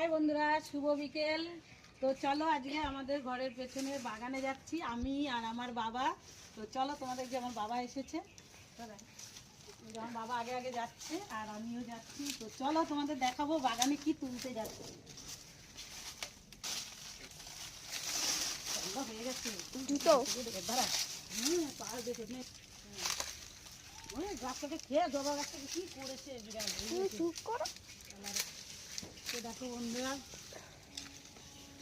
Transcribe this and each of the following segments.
High বন্ধুরা, শুভ বিকেল। তো চলো আজকে আমাদের ঘরের পেছনে বাগানে যাচ্ছি আমি আর আমার বাবা। তো চলো তোমাদের যে আমার বাবা এসেছে, আমার বাবা আগে আগে যাচ্ছে আর আমিও যাচ্ছি। তো চলো তোমাদের দেখাবো বাগানে কি তুলতে যাচ্ছি। হয়ে গেছে জুতো গাছটাকে খেয়ে জবা গাছটাকে কি করেছে চুপ করো। দেখো বন্ধুরা,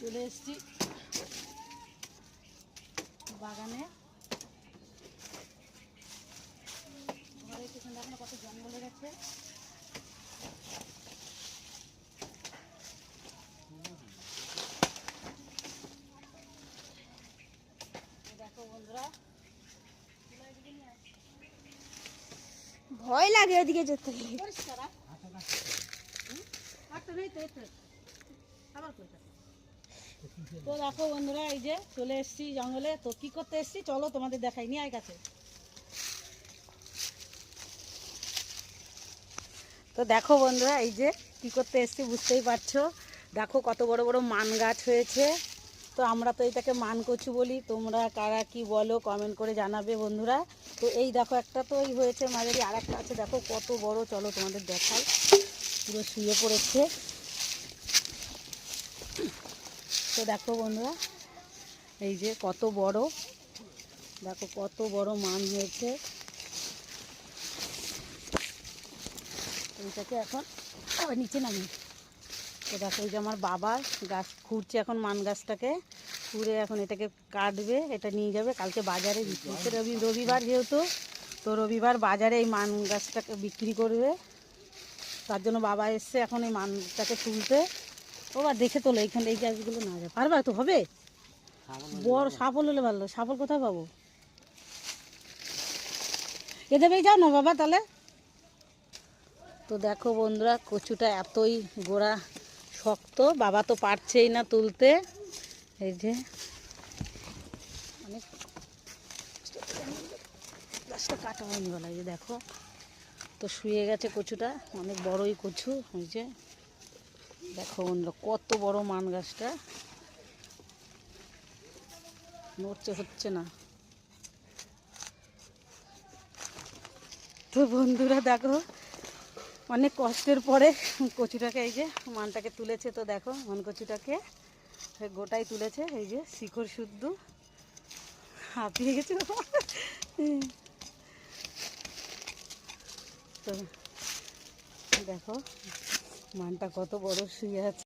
চলে এসছি বাগানে। ঘরের পেছনে দেখো কত জঙ্গল গেছে। দেখো বন্ধুরা, ভয় লাগে ওদিকে যেতে। তো দেখো বন্ধুরা, এই যে চলে এসছি জঙ্গলে। তো কি করতে এসছি চলো তোমাদের দেখাই নি আর কাছে। তো দেখো বন্ধুরা, এই যে কি করতে এসছি বুঝতেই পারছো। দেখো কত বড় বড় মান গাছ হয়েছে। তো আমরা তো এটাকে মান কচু বলি, তোমরা কারা কি বলো কমেন্ট করে জানাবে বন্ধুরা। তো এই দেখো একটা তো এই হয়েছে মাঝারি, আর একটা আছে দেখো কত বড়। চলো তোমাদের দেখাই। পুরো শুয়ে পড়েছে। তো দেখো বন্ধুরা, এই যে কত বড়, দেখো কত বড় মান হয়েছে। এইটাকে এখন আবার নিচে নামি। তো দেখো এই যে আমার বাবা গাছ খুঁড়ছে এখন, মান গাছটাকে খুঁড়ে এখন এটাকে কাটবে, এটা নিয়ে যাবে কালকে বাজারে বিক্রি করতে। রবিবার যেহেতু, তো রবিবার বাজারে এই মান গাছটাকে বিক্রি করবে। তার জন্য বাবা এসছে এখন এই মানটাকে তুলতে। ওবার দেখে তোলো, এইখানে এই গাছগুলো না যায় পারবা তো হবে। বড় সাফল হলে ভালো। সাফল কোথায় পাবো? এ দেবেই যাও না বাবা তাহলে। তো দেখো বন্ধুরা, কচুটা এতই গোড়া শক্ত, বাবা তো পারছেই না তুলতে। এই যে অনেক গাছটা কাটা হয়নি বলা, এই যে দেখো তো শুয়ে গেছে কচুটা, অনেক বড়ই কচু। এই যে দেখো বন্ধুরা কত বড় মান গাছটা, নড়ছে হচ্ছে না। তো বন্ধুরা দেখো অনেক কষ্টের পরে কচুটাকে, এই যে মানটাকে তুলেছে। তো দেখো মান কচুটাকে গোটাই তুলেছে, এই যে শিকড় শুদ্ধ। হাঁপিয়ে গেছে। তো দেখো মানটা কত বড় শুয়ে আছে।